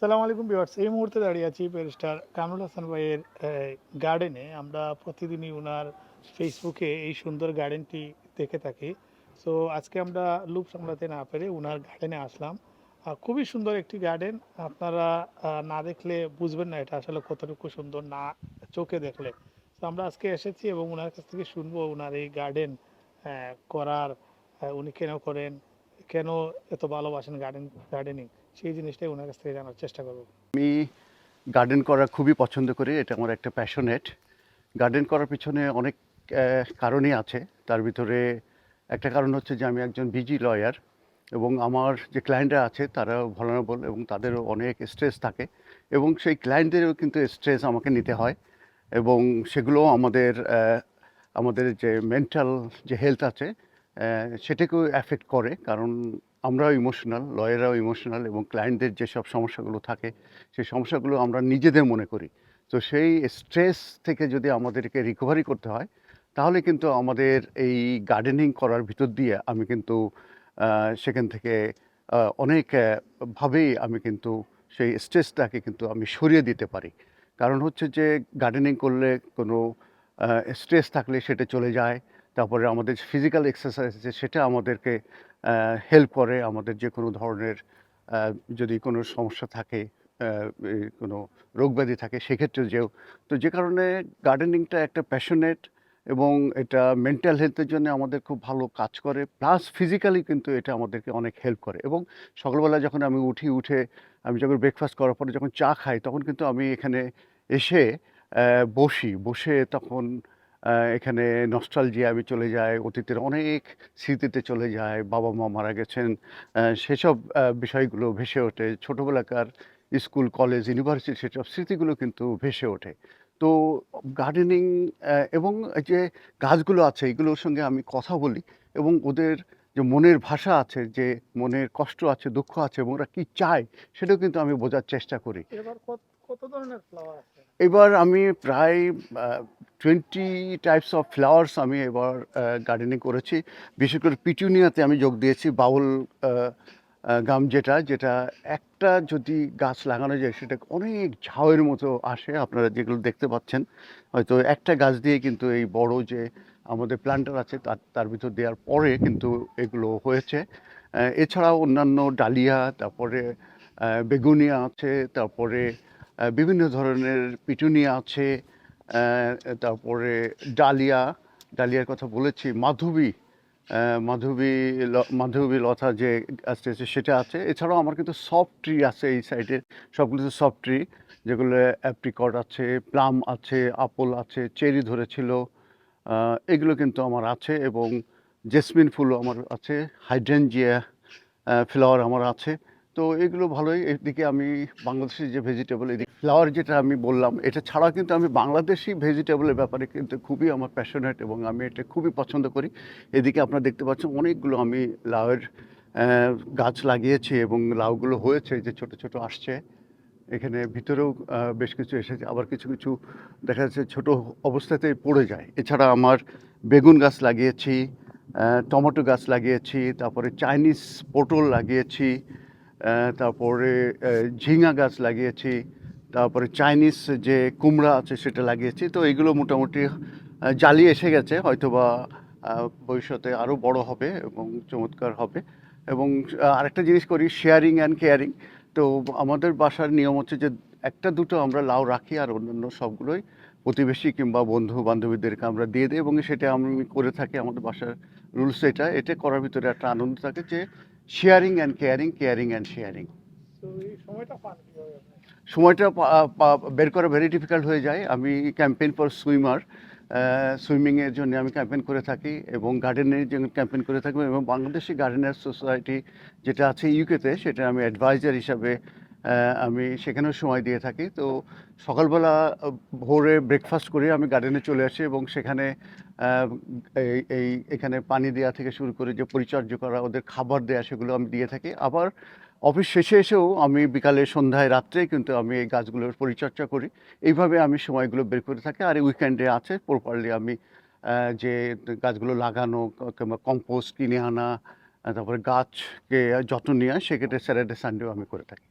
সালাম আলাইকুম ভিউয়ার্স। এই মুহূর্তে দাঁড়িয়ে আছি ব্যারিস্টার কামরুল হাসান ভাইয়ের গার্ডেনে। আমরা প্রতিদিনই উনার ফেসবুকে এই সুন্দর গার্ডেনটি দেখে থাকি। সো আজকে আমরা লুপ সামলাতে না পেরে উনার গার্ডেনে আসলাম। খুবই সুন্দর একটি গার্ডেন। আপনারা না দেখলে বুঝবেন না এটা আসলে কতটুকু সুন্দর, না চোখে দেখলে। তো আমরা আজকে এসেছি এবং উনার কাছ থেকে শুনবো উনার এই গার্ডেন করার, উনি কেন করেন, কেন এত ভালোবাসেন গার্ডেনিং, সেই জিনিসটাই ওনার কাছ থেকে জানার চেষ্টা করব। আমি গার্ডেন করা খুবই পছন্দ করি। এটা আমার একটা প্যাশনেট। গার্ডেন করার পিছনে অনেক কারণই আছে। তার ভিতরে একটা কারণ হচ্ছে যে আমি একজন বিজি লয়ার এবং আমার যে ক্লায়েন্টরা আছে তারাও ভালনারেবল এবং তাদেরও অনেক স্ট্রেস থাকে এবং সেই ক্লায়েন্টদেরও কিন্তু স্ট্রেস আমাকে নিতে হয় এবং সেগুলোও আমাদের যে মেন্টাল যে হেলথ আছে সেটাকেও অ্যাফেক্ট করে। কারণ আমরাও ইমোশনাল, লয়াররাও ইমোশনাল এবং ক্লায়েন্টদের যেসব সমস্যাগুলো থাকে সেই সমস্যাগুলো আমরা নিজেদের মনে করি। তো সেই স্ট্রেস থেকে যদি আমাদেরকে রিকভারি করতে হয় তাহলে কিন্তু আমাদের এই গার্ডেনিং করার ভিতর দিয়ে আমি কিন্তু সেখান থেকে অনেক ভাবেই আমি কিন্তু সেই স্ট্রেসটাকে কিন্তু আমি সরিয়ে দিতে পারি। কারণ হচ্ছে যে গার্ডেনিং করলে কোনো স্ট্রেস থাকলে সেটা চলে যায়। তারপরে আমাদের ফিজিক্যাল এক্সারসাইজ আছে সেটা আমাদেরকে হেল্প করে। আমাদের যে কোনো ধরনের আ যদি কোনো সমস্যা থাকে, কোনো রোগব্যাধি থাকে সেক্ষেত্রে তো যে কারণে গার্ডেনিংটা একটা প্যাশনেট এবং এটা মেন্টাল হেলথের জন্য আমাদের খুব ভালো কাজ করে। প্লাস ফিজিক্যালি কিন্তু এটা আমাদেরকে অনেক হেল্প করে এবং সকালবেলা যখন আমি উঠে আমি যখন ব্রেকফাস্ট করার পরে যখন চা খাই তখন কিন্তু আমি এখানে এসে বসে তখন এখানে নস্টালজিয়া আমি চলে যাই। অতীতের অনেক স্মৃতিতে চলে যাই। বাবা-মা মারা গেছেন। সেসব বিষয়গুলো ভেসে ওঠে। ছোটবেলাকার স্কুল, কলেজ, ইউনিভার্সিটি সেসব স্মৃতিগুলো কিন্তু ভেসে ওঠে। তো গার্ডেনিং এবং এই যে গাছগুলো আছে এগুলোর সঙ্গে আমি কথা বলি এবং ওদের যে মনের ভাষা আছে, যে মনের কষ্ট আছে, দুঃখ আছে এবং ওরা কি চায় সেটাও কিন্তু আমি বোঝার চেষ্টা করি। এবার কত কত ধরনের ফ্লাওয়ার আছে? এবার আমি প্রায় আ 20 টাইপস অফ ফ্লাওয়ার্স আমি এবার গার্ডেনিং করেছি। বিশেষ করে পিটুনিয়াতে আমি যোগ দিয়েছি। বাউল আ আ গাম যেটা একটা যদি গাছ লাগানো যায় সেটা অনেক ঝাউয়ের মতো আসে। আপনারা যেগুলো দেখতে পাচ্ছেন, হয়তো একটা গাছ দিয়ে কিন্তু এই বড় যে আমাদের প্ল্যান্টার আছে তার ভিতর দেওয়ার পরে কিন্তু এগুলো হয়েছে। এছাড়াও অন্যান্য ডালিয়া, তারপরে বেগুনিয়া আছে, তারপরে বিভিন্ন ধরনের পিটুনিয়া আছে, তারপরে ডালিয়ার কথা বলেছি, মাধবী লতা যে গাছটা আছে সেটা আছে। এছাড়াও আমার কিন্তু সফট ট্রি আছে এই সাইডে, সবগুলো তো সফট ট্রি, যেগুলো অ্যাপ্রিকট আছে, প্লাম আছে, আপেল আছে, চেরি ধরেছিল। এগুলো কিন্তু আমার আছে এবং জেসমিন ফুলও আমার আছে, হাইড্রেনজিয়া ফ্লাওয়ার আমার আছে। তো এগুলো ভালোই। এদিকে আমি বাংলাদেশি যে ভেজিটেবল, এদিকে ফ্লাওয়ার যেটা আমি বললাম, এটা ছাড়াও কিন্তু আমি বাংলাদেশি ভেজিটেবলের ব্যাপারে কিন্তু খুবই আমার প্যাশনেট এবং আমি এটা খুবই পছন্দ করি। এদিকে আপনারা দেখতে পাচ্ছেন অনেকগুলো আমি লাউয়ের গাছ লাগিয়েছি এবং লাউগুলো হয়েছে, যে ছোট ছোট আসছে। এখানে ভিতরেও বেশ কিছু এসেছে, আবার কিছু দেখা যাচ্ছে ছোট অবস্থাতেই পড়ে যায়। এছাড়া আমার বেগুন গাছ লাগিয়েছি, টমেটো গাছ লাগিয়েছি, তারপরে চাইনিজ পটল লাগিয়েছি, তারপরে ঝিঙা গাছ লাগিয়েছি, তারপরে চাইনিজ যে কুমড়া আছে সেটা লাগিয়েছি। তো এগুলো মোটামুটি জালি এসে গেছে, হয়তোবা ভবিষ্যতে আরও বড় হবে এবং চমৎকার হবে। এবং আরেকটা জিনিস করি, শেয়ারিং অ্যান্ড কেয়ারিং। তো আমাদের বাসার নিয়ম হচ্ছে যে একটা দুটো আমরা লাউ রাখি আর অন্যান্য সবগুলোই প্রতিবেশী কিংবা বন্ধু বান্ধবীদেরকে আমরা দিয়ে দিই এবং সেটা আমি করে থাকি। আমাদের বাসার রুলস এটা করার ভিতরে একটা আনন্দ থাকে যে sharing and caring, caring and sharing. তো এই সময়টা পান কিভাবে আপনি? সময়টা বের করা ভেরি ডিফিকাল্ট হয়ে যায়। আমি ক্যাম্পেইন ফর সুইমার, সুইমিংয়ের জন্য আমি ক্যাম্পেইন করে থাকি এবং গার্ডেনের জন্য ক্যাম্পেইন করে থাকি এবং বাংলাদেশি গার্ডেনার সোসাইটি যেটা আছে ইউকেতে, সেটা আমি অ্যাডভাইজার হিসাবে আমি সেখানেও সময় দিয়ে থাকি। তো সকালবেলা ভোরে ব্রেকফাস্ট করে আমি গার্ডেনে চলে আসি এবং সেখানে আহ, এখানে পানি দেওয়া থেকে শুরু করে যে পরিচর্যা করা, ওদের খাবার দেওয়া, সেগুলো আমি দিয়ে থাকি। আবার অফিস শেষে এসেও আমি বিকালে, সন্ধ্যায়, রাত্রে কিন্তু আমি এই গাছগুলোর পরিচর্যা করি। এইভাবে আমি সময়গুলো বের করে থাকি। আর উইকেন্ডে আছে প্রপারলি আমি যে গাছগুলো লাগানো কিংবা কম্পোস্ট কিনে আনা, তারপরে গাছকে যত্ন নেওয়া, সেক্ষেত্রে স্যাটারডে সানডেও আমি করে থাকি।